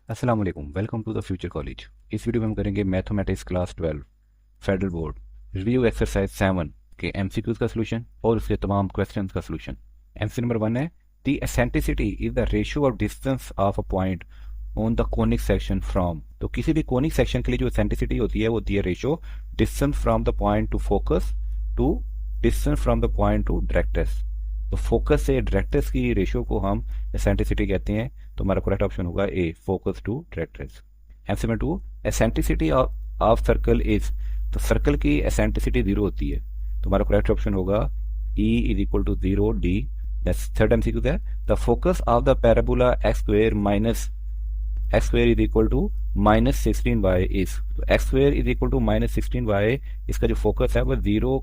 अस्सलाम वालेकुम, welcome to the future college. इस वीडियो में हम करेंगे mathematics class 12 federal board review exercise 7 के एमसीक्यूज का सलूशन और उसके तमाम क्वेश्चंस का सलूशन। एमसी नंबर 1 है the eccentricity is the ratio of distance of a point on the conic section from. तो किसी भी कोनिक सेक्शन के लिए जो एसेंट्रिसिटी होती है वो होती है ratio distance from the point to focus to distance from the point to directrix. तो फोकस से डायरेक्ट्रिक्स की रेशियो को हम एसेंट्रिसिटी कहते हैं। तो हमारा करेक्ट ऑप्शन होगा A, focus to directrix. Answer number 2, eccentricity of circle is. तो सर्कल की एसेंट्रिसिटी 0 होती है। तो हमारा करेक्ट ऑप्शन होगा E is equal to 0 D. Third MCQ है the focus of the parabola x square minus x square is equal to -16y is. तो x square is equal to -16y, इसका जो focus है वो 0,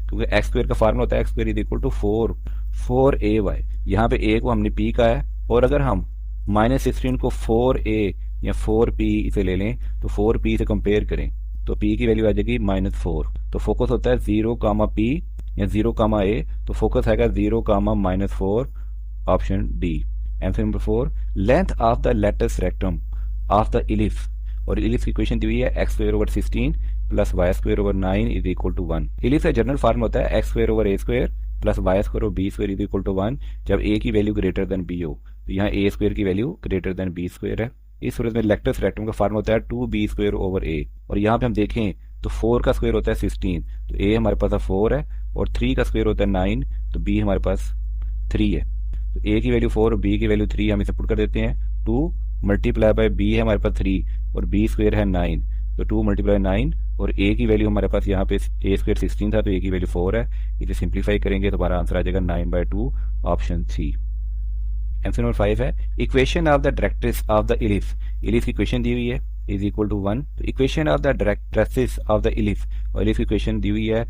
क्योंकि x square का formula होता है x square is equal to 4a y। यहाँ पे a को हमने p का है, और अगर हम -16 को 4a या 4p इसे ले लें तो 4p से कंपेयर करें तो p की वैल्यू आ जाएगी -4। तो फोकस होता है 0, p या 0, a, तो फोकस आएगा 0, -4, option D. Answer number 4, length of the latus rectum of the ellipse. और इलिप्स की इक्वेशन दी हुई है x square over 16 plus y square over 9 is equal to 1। Ellipse का जनरल फार्म होता है x square over a square plus y square over b square is equal to 1 जब a की वैल्यू ग्रेटर देन b हो। तो यहाँ a square की value greater than b square है। इस सूरत में लेटस रेक्टम का फार्म होता है 2b स्क्वायर ओवर a। और यहाँ पे हम देखें तो 4 का स्क्वायर होता है 16, तो a हमारे पास 4 है, और 3 का स्क्वायर होता है 9, तो b हमारे पास 3 है। तो a की वैल्यू 4 और b की वैल्यू 3 हम इसे पुट कर देते हैं। 2 मल्टीप्लाई बाय b है हमारे पास 3 और b स्क्वायर है 9, तो 2 मल्टीप्लाई 9, और a की वैल्यू हमारे पास यहाँ पे a स्क्वायर 16 था तो a की वैल्यू 4 है। इसे सिंप्लीफाई करेंगे तो हमारा आंसर आ जाएगा 9/2, ऑप्शन सी। आंसर नंबर 5 है equation of the directrix of the ellipse. Ellipse की इक्वेशन दी हुई है इज इक्वल टू 1। तो equation of the directrix of the ellipse, और इलिप्स की इक्वेशन दी हुई है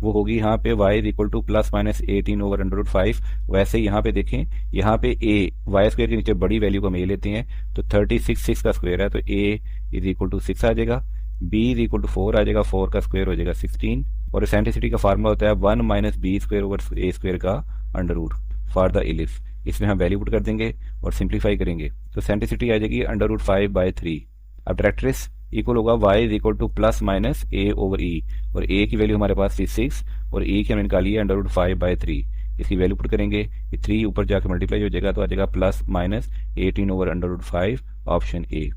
वो होगी यहाँ पे y is equal to +-18 over √5। वैसे यहाँ पे देखें, यहाँ पे a वाई स्क्वायर के नीचे बड़ी वैल्यू को हम a लेते हैं, तो 36 का स्क्वायर है तो a इज इक्वल टू 6 आ जाएगा, b इज इक्वल टू 4 आ जाएगा, 4 का स्क्वायर हो जाएगा 16, और एसेंट्रिसिटी का फार्मूला होता है 1 - b square over a square का under root for the ellipse. इसमें हम वैल्यू पुट कर देंगे और सिंप्लीफाई करेंगे तो एसेंट्रिसिटी आ जाएगी √5/3। अब डायरेक्ट्रिक्स इक्वल होगा y is equal to +-a over e, और a की वैल्यू हमारे पास 6 और e की हमने निकाली है √5/3। इसकी वैल्यू पुट करेंगे, ये 3 ऊपर जाकर मल्टीप्लाई हो जाएगा तो आ जाएगा +-18 over √5, option A.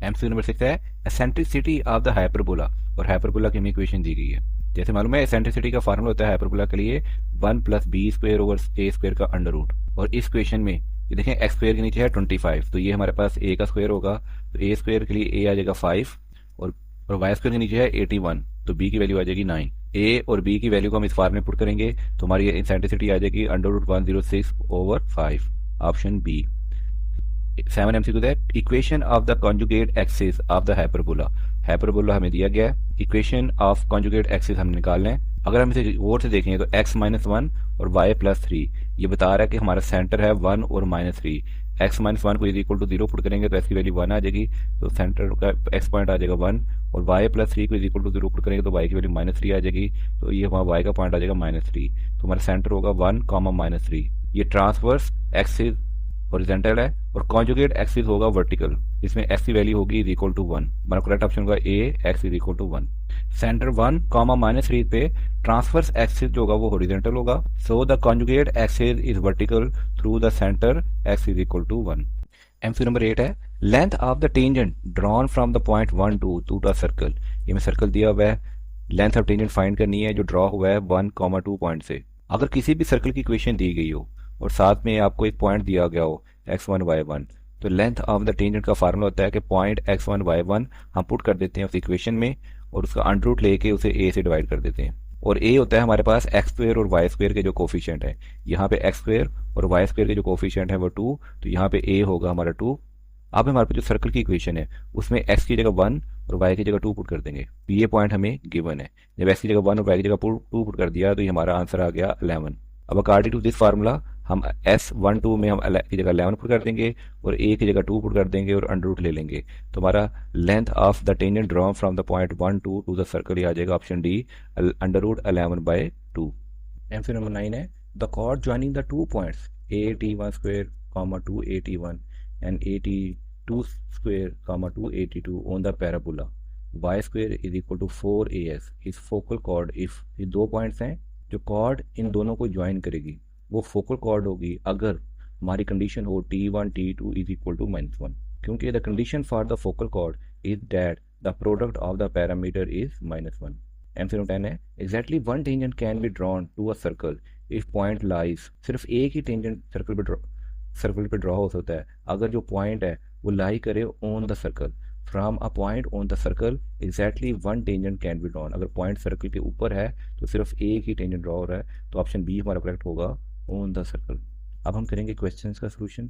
MCQ number 6 है एसेंट्रिसिटी ऑफ द हाइपरबोला, और हाइपरबोला की हमें इक्वेशन दी गई है। जैसे मालूम है एसेंट्रिसिटी का फार्मूला होता है हाइपरबोला के लिए 1 + b square over a square का अंडर रूट। और इस इक्वेशन में ये देखें एक्स स्क्वायर के नीचे है 25, तो ये हमारे पास a का स्क्वायर होगा, तो a स्क्वायर के लिए a आ जाएगा 5, और वाई स्क्वायर के नीचे है 81, तो b की वैल्यू आ जाएगी 9। a और b की वैल्यू को हम इस फार्म में पुट करेंगे तो हमारी एसेंट्रिसिटी आ जाएगी √106/5, ऑप्शन बी। 7 एमसीक्यू है equation of the conjugate axis of the hyperbola. Hyperbola हमें दिया गया है, इक्वेशन ऑफ कॉन्जुगेट एक्सिस हम निकालना है। अगर हम इसे और से देखें तो x-1 और y+3, ये बता रहा है कि हमारा सेंटर है 1 और -3। x-1 को इक्वल टू 0 पुट करेंगे तो x की वैल्यू 1 आ जाएगी, तो सेंटर का x पॉइंट आ जाएगा 1, और y+3 को इक्वल टू 0 पुट करेंगे तो y की वैल्यू -3 आ जाएगी, तो ये हमारा y का पॉइंट आ जाएगा -3। तो हमारा सेंटर होगा 1, -3। ये ट्रांसवर्स एक्सिस हॉरिजॉन्टल है और कॉन्जुगेट एक्सिस होगा वर्टिकल, इसमें x की वैल्यू होगी इक्वल टू 1। हमारा करेक्ट ऑप्शन होगा A, x is equal to 1। Centre 1, -3 पे ट्रांसवर्स एक्सिस जो होगा वो हॉरिजॉन्टल होगा, so the conjugate axis is vertical through the centre, x is equal to 1। MCQ number 8 है length of the tangent drawn from the point 1 to the circle. ये में circle दिया हुआ है, लेंथ ऑफ टेंजेंट फाइंड करनी है जो draw हुआ है 1, 2 पॉइंट से। अगर किसी भी सर्कल की इक्वेशन दी गई हो और साथ में आपको एक पॉइंट दिया गया हो x1 y1, तो लेंथ ऑफ द टेंजेंट का फार्मूला होता है कि पॉइंट x1 y1 हम पुट कर देते हैं उस इक्वेशन में, और उसका अंडर रूट लेके उसे a से डिवाइड कर देते हैं, और a होता है हमारे पास x स्क्वायर और y स्क्वायर के जो कोफिशिएंट है। यहाँ पे x स्क्वायर और y स्क्वायर के जो कोफिशिएंट है वो 2, तो यहाँ पे a होगा हमारा 2। अब हमारे पास जो सर्कल की इक्वेशन है उसमें x की जगह 1 और y की जगह 2 पुट कर देंगे, तो ये पॉइंट हमें गिवन है। जब x की जगह 1 और y की जगह 2 पुट कर दिया तो ये हमारा आंसर आ गया 11। अब अकॉर्डिंग टू दिस फार्मूला हम S12 में हम की जगह 11 पुट कर देंगे और a की जगह 2 पुट कर देंगे और अंडर रूट ले लेंगे, तो हमारा length of the tangent drawn from the point 1 to the circle ये आ जाएगा ऑप्शन डी, √11/2। आंसर नंबर 9 है the chord joining the 2 points a t1 square, 2 a t1 and 82 square comma 282 on the parabola y square is equal to 4as is focal chord if ये दो points हैं जो cord इन दोनों को join करेगी वो focal cord होगी अगर हमारी कंडीशन हो T1 T2 is equal to -1 क्योंकि the condition for the focal chord is that the product of the parameter is -1। MC number 10 है exactly one tangent can be drawn to a circle if point lies. सिर्फ एक ही tangent circle पे draw हो सकता है अगर जो पॉइंट है वो लाई करे on the circle. From a point on the circle exactly one tangent can be drawn. अगर पॉइंट सर्कल के ऊपर है तो सिर्फ एक ही टेंजेंट ड्रॉ हो रहा है तो ऑप्शन बी हमारा करेक्ट होगा ऑन द सर्कल। अब हम करेंगे क्वेश्चन का सोल्यूशन।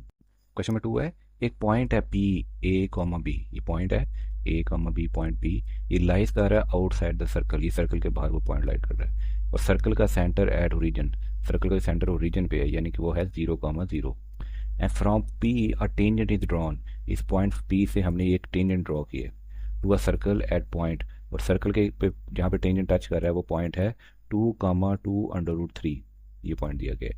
क्वेश्चन नंबर 2 है एक पॉइंट है पी ए कॉमा बी। ये पॉइंट है ए कॉमा बी पॉइंट बी ये लाइज कर रहा है आउटसाइड द सर्कल। ये सर्कल के बाहर वो पॉइंट लाइट कर रहा है और सर्कल का सेंटर एट ओरिजिन सर्कल का सेंटर ओरिजिन पे है यानी कि वो है 0,0 and from P a tangent is drawn. इस पॉइंट पी से हमने एक टेंजेंट ड्रॉ किया to a circle at point और सर्कल के पे जहाँ पे टेंजेंट टच कर रहा है वो पॉइंट है 2,2√3 ये पॉइंट दिया गया है।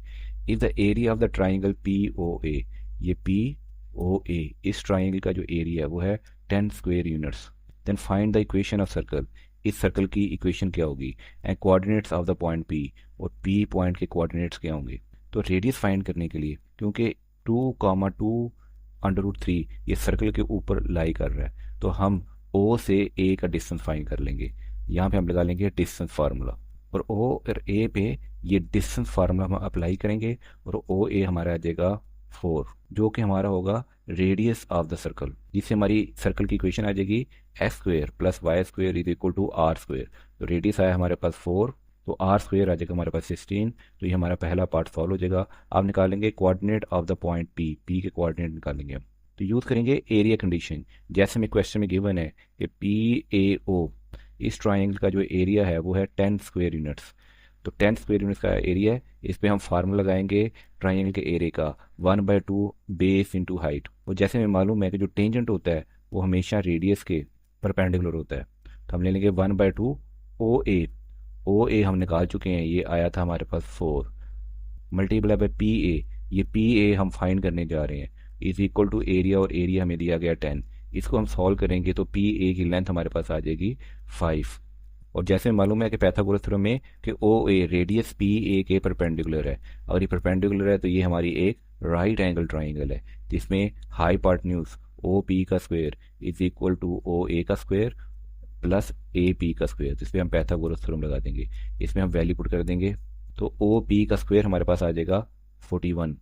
If the area of the triangle P O A ये पी ओ ए इस ट्राइंगल का जो एरिया है वो है 10 square units then find the equation of circle. इस सर्कल की इक्वेशन क्या होगी and coordinates of the point P और पी पॉइंट के कोऑर्डिनेट्स क्या होंगे। तो रेडियस फाइंड करने के लिए क्योंकि 2,2√3 ये सर्कल के ऊपर लाई कर रहा है तो हम O से A का डिस्टेंस फाइंड कर लेंगे। यहाँ पे हम लगा लेंगे डिस्टेंस फार्मूला और O और A पे ये डिस्टेंस फार्मूला हम अप्लाई करेंगे और OA हमारा आ जाएगा 4 जो कि हमारा होगा रेडियस ऑफ द सर्कल जिससे हमारी सर्कल की इक्वेशन आ जाएगी x² + y² is equal to r²। तो रेडियस आया हमारे पास 4 तो r² आ जाएगा हमारे पास 16। तो ये हमारा पहला पार्ट सॉल्व हो जाएगा। आप निकालेंगे coordinate of the point P के कोऑर्डिनेट निकालेंगे। तो यूज़ करेंगे एरिया कंडीशन जैसे हमें क्वेश्चन में गिवन है कि PAO इस ट्राइंगल का जो एरिया है वो है 10 स्क्वायर यूनिट्स। तो 10 स्क्वायर यूनिट्स का एरिया है इस पर हम फार्मूला लगाएंगे ट्राइंगल के एरिया का 1/2 बेस इंटू हाइट। और जैसे हमें मालूम है कि जो टेंजेंट होता है वो हमेशा रेडियस के परपेंडिकुलर होता है तो हम ले लेंगे 1/2 OA हम निकाल चुके हैं ये आया था हमारे पास 4 मल्टीप्लाई बाय PA ये PA हम फाइंड करने जा रहे हैं इज इक्वल टू एरिया और एरिया हमें दिया गया 10। इसको हम सॉल्व करेंगे तो PA की लेंथ हमारे पास आ जाएगी 5। और जैसे मालूम है कि पैथागोरस थ्योरम में कि OA रेडियस PA के परपेंडिकुलर है और ये परपेंडिकुलर है तो ये हमारी एक राइट एंगल ट्राइंगल है जिसमें हाइपोटेन्यूज OP का square is equal to OA का स्क्वायर प्लस AP का स्क्वायर। तो इसमें हम पैथागोरस थ्योरम लगा देंगे इसमें हम वैल्यू पुट कर देंगे तो OP का स्क्वायर हमारे पास आ जाएगा 41।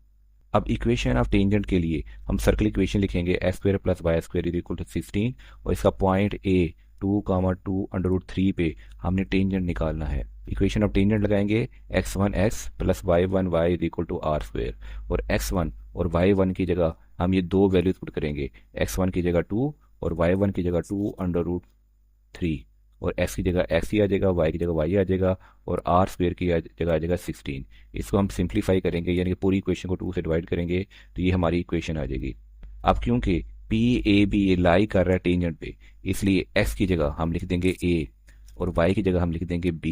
अब इक्वेशन ऑफ टेंजेंट के लिए हम सर्कल इक्वेशन लिखेंगे x² + y² is equal to 16 और इसका पॉइंट A 2,2√3 पे हमने टेंजेंट निकालना है। इक्वेशन ऑफ टेंजेंट लगाएंगे x1x + y1y is equal to r² और x1 और y1 की जगह हम ये दो वैल्यूज पुट करेंगे x1 की जगह 2 और y1 की जगह 2√3 और x की जगह x ही आ जाएगा y की जगह y आ जाएगा और r² की जगह आ जाएगा 16। इसको हम सिंप्लीफाई करेंगे यानी कि पूरी इक्वेशन को 2 से डिवाइड करेंगे तो ये हमारी इक्वेशन आ जाएगी। अब क्योंकि PAB ये लाई कर रहा है टेंजेंट पे इसलिए x की जगह हम लिख देंगे a और y की जगह हम लिख देंगे b।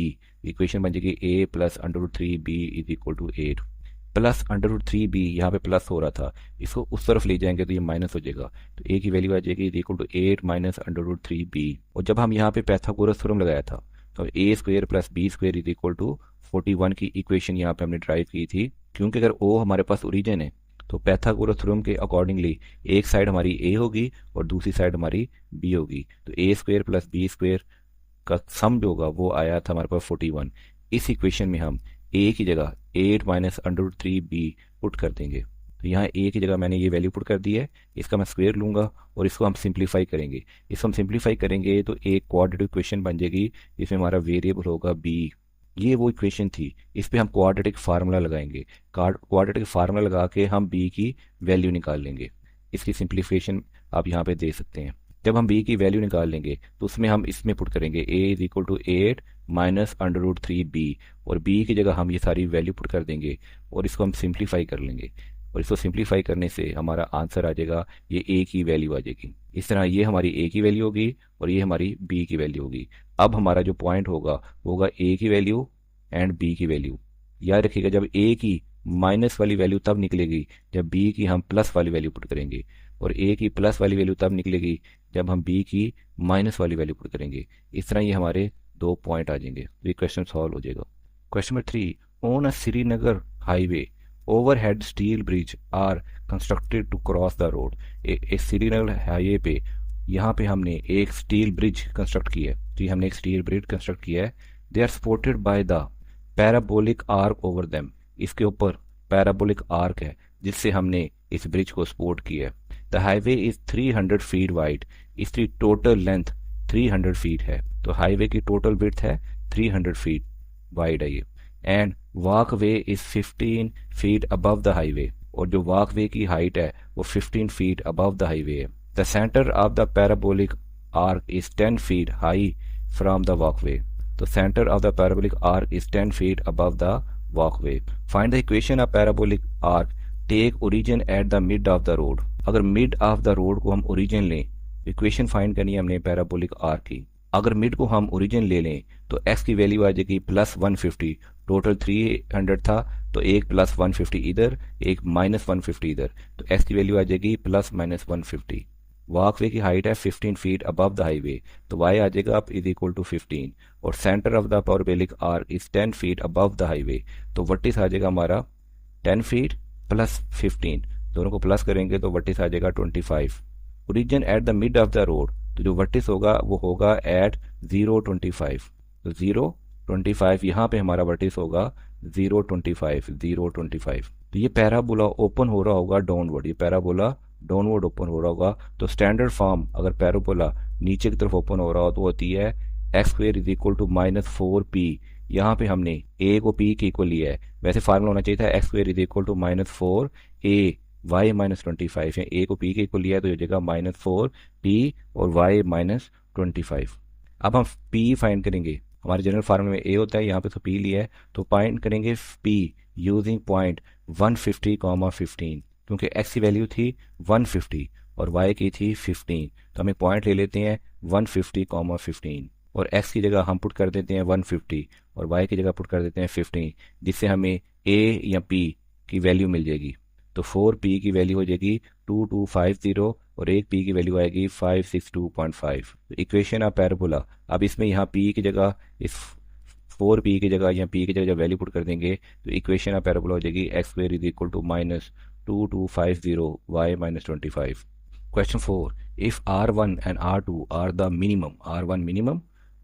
इक्वेशन बन जाएगी a + √3b is equal to 8 plus √3b यहाँ पे प्लस हो रहा था इसको उस तरफ ले जाएंगे तो ये माइनस हो जाएगा तो a की वैल्यू आ जाएगी इज इक्वल टू 8 - √3b। और जब हम यहाँ पे पैथागोरस थ्योरम लगाया था तो a² + b² is equal to 41 की इक्वेशन यहाँ पे हमने ड्राइव की थी क्योंकि अगर O हमारे पास ओरिजिन है तो पैथागोरस थ्योरम के अकॉर्डिंगली एक साइड हमारी A होगी और दूसरी साइड हमारी B होगी। तो a² + b² का सम जो होगा वो आया था हमारे पास 41। इस इक्वेशन में हम a की जगह 8 - √3b पुट कर देंगे तो यहाँ a की जगह मैंने ये वैल्यू पुट कर दी है इसका मैं स्क्वायर लूँगा और इसको हम सिंप्लीफाई करेंगे। इसको हम सिंप्लीफाई करेंगे तो एक क्वाड्रेटिक इक्वेशन बन जाएगी जिसमें हमारा वेरिएबल होगा b। ये वो इक्वेशन थी इस पे हम क्वाड्रेटिक फार्मूला लगाएंगे। क्वाड्रेटिक फार्मूला लगा के हम b की वैल्यू निकाल लेंगे। इसकी सिंप्लीफिकेशन आप यहाँ पे दे सकते हैं। जब हम b की वैल्यू निकाल लेंगे तो उसमें हम इसमें पुट करेंगे a is equal to 8 - √3b और b की जगह हम ये सारी वैल्यू पुट कर देंगे और इसको हम सिंप्लीफाई कर लेंगे और इसको सिंप्लीफाई करने से हमारा आंसर आ जाएगा ये a की वैल्यू आ जाएगी। इस तरह ये हमारी a की वैल्यू होगी और ये हमारी b की वैल्यू होगी। अब हमारा जो पॉइंट होगा वो होगा a की वैल्यू एंड b की वैल्यू। याद रखिएगा जब a की माइनस वाली वैल्यू तब निकलेगी जब b की हम प्लस वाली वैल्यू पुट करेंगे और ए की प्लस वाली वैल्यू तब निकलेगी जब हम बी की माइनस वाली वैल्यू पुट करेंगे। इस तरह ये हमारे 2 पॉइंट आ जाएंगे, तो ये क्वेश्चन सॉल्व हो जाएगा। Question number 3, on a Srinagar highway overhead steel bridge are constructed to cross the road. एक श्रीनगर हाईवे पे यहाँ पे हमने एक स्टील ब्रिज कंस्ट्रक्ट की है, तो ये हमने एक स्टील ब्रिज कंस्ट्रक्ट किया है। They are supported by the parabolic arch over them, इसके ऊपर पैराबोलिक आर्क है जिससे हमने इस ब्रिज को सपोर्ट किया है। The highway is 300 feet wide, इसकी टोटल लेंथ 300 फीट है, तो हाईवे की टोटल विड्थ है 300 फीट वाइड है ये। And walkway is 15 feet above the highway, और जो वॉक वे की हाइट है वो 15 फीट अबव द हाईवे है। The centre of the parabolic arch is 10 feet high from the walkway, तो centre of the parabolic arch is 10 feet above the walkway. Find the equation of parabolic arch, take origin at the mid of the road. अगर mid of the road को हम origin लें, equation find करनी है हमने parabolic arc की। अगर mid को हम ओरिजिन ले लें तो x की वैल्यू आ जाएगी प्लस 150, टोटल 300 था तो एक प्लस 150 इधर, एक माइनस 150 इधर, तो x की वैल्यू आ जाएगी प्लस माइनस 150। वॉकवे की हाइट है 15 फीट अबव द हाईवे, तो y आ जाएगा अब इज इक्वल टू 15, और centre of the parabolic arch is 10 feet above the highway, तो वर्टिस आ जाएगा हमारा 10 फीट प्लस 15, दोनों को प्लस करेंगे तो वर्टिस आ जाएगा 25। Origin at the mid of the road, तो जो वर्टिस होगा वो होगा एट 0.25, तो 0.25 यहाँ पे हमारा वर्टिस होगा 0.25। तो ये पैराबोला ओपन हो रहा होगा डाउनवर्ड, ये पैराबोला डाउनवर्ड ओपन हो रहा होगा। तो स्टैंडर्ड फॉर्म अगर पैराबोला नीचे की तरफ ओपन हो रहा हो तो होती है x² is equal to -4p। यहाँ पे हमने a को p के इक्वल लिया है, वैसे फार्मूला होना चाहिए था x² is equal to -4a y -25, या a को p के इक्वल लिया है तो ये जगह -4p और y -25। अब हम p फाइंड करेंगे, हमारे जनरल फार्मूले में a होता है, यहाँ पे तो p लिया है, तो फाइंड करेंगे p यूजिंग पॉइंट 150,15, क्योंकि x की वैल्यू थी 150 और y की थी 15, तो हम एक पॉइंट ले लेते हैं 150,15 और x की जगह हम पुट कर देते हैं 150 और y की जगह पुट कर देते हैं 15, जिससे हमें a या p की वैल्यू मिल जाएगी। तो 4p की वैल्यू हो जाएगी 2250 और एक p की वैल्यू आएगी 562.5। तो इक्वेशन ऑफ पैराबोला, अब इसमें यहाँ p की जगह इस 4p की जगह या p की जगह जब वैल्यू पुट कर देंगे तो इक्वेशन ऑफ पैराबोला हो जाएगी x² is equal to -2250 y -25। Question 4. If R1 and R2 are the minimum, R1 minimum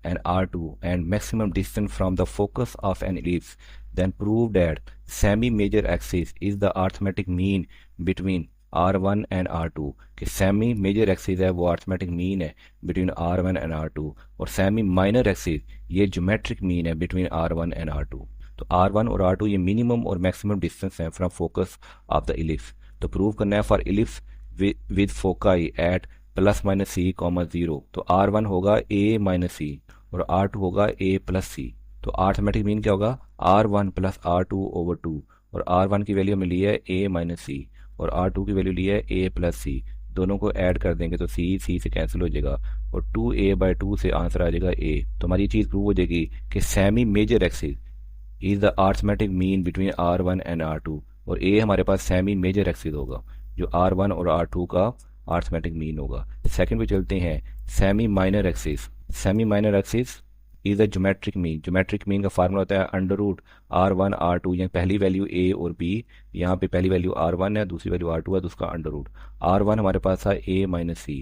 and R2 and maximum distance from the focus of an ellipse, then prove that semi-major axis is the arithmetic mean between R1 and R2। कि semi major axis है वो arithmetic mean है between R1 and R2, और semi minor axis ये geometric mean है between R1 and R2। तो R1 और R2 ये मिनिमम और मैक्सिमम डिस्टेंस है from focus of the ellipse. तो प्रूव करना है for ellipse with foci at ±c, 0, तो R1 होगा a - c और R2 होगा a + c। तो अर्थमेटिक मीन क्या होगा R1 + R2/2, और R1 की वैल्यू हमें ली है a - c और R2 की वैल्यू ली है a + c, दोनों को ऐड कर देंगे तो c से कैंसिल हो जाएगा और 2a/2 से आंसर आ जाएगा a। तो हमारी चीज़ प्रूव हो जाएगी कि semi major axis is the arithmetic mean between R1 and R2, और a हमारे पास सेमी मेजर एक्सिस होगा जो R1 और R2 का अर्थमेटिक मीन होगा। सेकंड पे चलते हैं, semi minor axis. Semi minor axis is the geometric mean. Geometric mean का फार्मूला होता है √R1 R2, यानी पहली वैल्यू a और b, यहाँ पे पहली वैल्यू R1 है दूसरी वैल्यू R2 है तो उसका √ R1 हमारे पास था a - c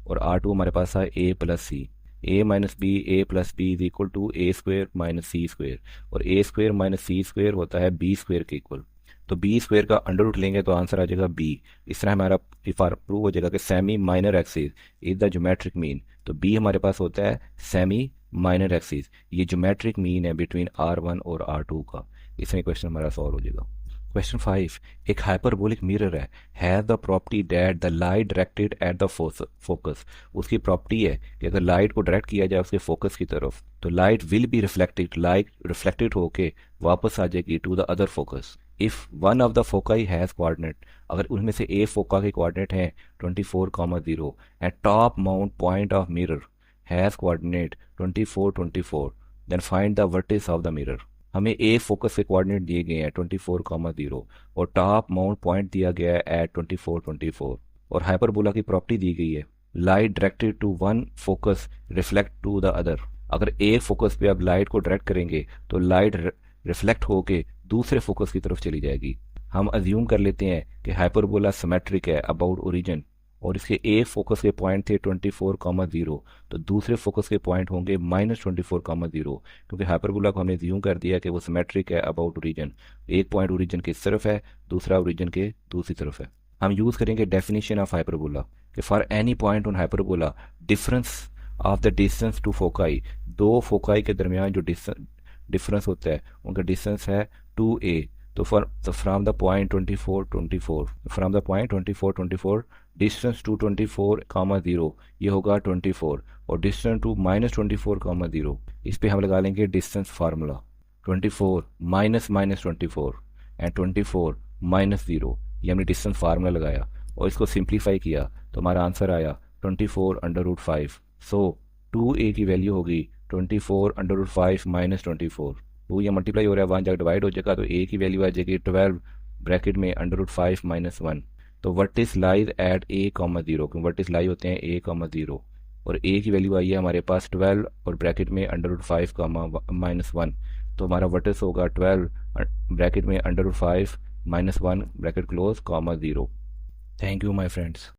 और R2 हमारे पास था a + c। a - b a + b is equal to a² - c² और a² - c² होता है b² के इक्वल। तो b² का √ लेंगे तो आंसर आ जाएगा b। इस तरह हमारा प्रूव हो जाएगा कि semi minor axis is the geometric mean. तो b हमारे पास होता है सेमी माइनर एक्सिस, ये ज्योमेट्रिक मीन है बिटवीन R1 और R2 का। इसमें क्वेश्चन हमारा सॉल्व हो जाएगा। क्वेश्चन 5, एक हाइपरबोलिक मिरर है the property that the light directed at the focus. उसकी प्रॉपर्टी है कि अगर लाइट को डायरेक्ट किया जाए उसके फोकस की तरफ तो light will be reflected, light reflected होके वापस आ जाएगी to the other focus. If one of the foci has coordinate, अगर उनमें से ए फोका के कोऑर्डिनेट हैं 24,0 and top mount point of mirror has coordinate 24,24, then find the vertex of the mirror. हमें ए फोकस के coordinate दिए गए हैं 24,0 और टॉप माउंट पॉइंट दिया गया है एट 24,24। और हाइपरबोला की प्रॉपर्टी दी गई है light directed to one focus reflect to the other. अगर एक फोकस पे आप लाइट को डायरेक्ट करेंगे तो लाइट रिफ्लेक्ट होके दूसरे फोकस की तरफ चली जाएगी। हम अज्यूम कर लेते हैं कि हाइपरबोला सिमेट्रिक है अबाउट ओरिजिन और इसके एक फोकस के पॉइंट थे 24,0, तो दूसरे फोकस के पॉइंट होंगे -24,0, क्योंकि हाइपरबोला को हमने अज्यूम कर दिया कि वो सिमेट्रिक है अबाउट ओरिजिन। एक पॉइंट ओरिजिन की तरफ है, दूसरा ओरिजिन के दूसरी तरफ है। हम यूज़ करेंगे डेफिनेशन ऑफ हाइपरबोला कि for any point on hyperbola difference of the distance to foci, दो फोकाई के दरमियान जो डिफरेंस होता है उनका डिस्टेंस है 2a। तो from the point 24 from the point 24 distance to 24,0 ये होगा 24 और डिस्टेंस टू -24,0 इस पे हम लगा लेंगे डिस्टेंस फार्मूला 24 -24 एंड 24 -0। ये हमने डिस्टेंस फार्मूला लगाया और इसको सिंप्लीफाई किया तो हमारा आंसर आया 24/5। सो 2a की वैल्यू होगी 24/5 -24। 2 ये मल्टीप्लाई हो रहा है, 1 जब डिवाइड हो जाएगा तो a की वैल्यू आ जाएगी 12 ब्रैकेट में √5 - 1। तो वर्टिस लाइज एट a,0 क्योंकि वर्टिस लाई होते हैं a,0 और a की वैल्यू आई है हमारे पास 12 और ब्रैकेट में √5 -1। तो हमारा वर्टिस होगा 12 ब्रैकेट में √5 -1 bracket close, 0। Thank you my friends.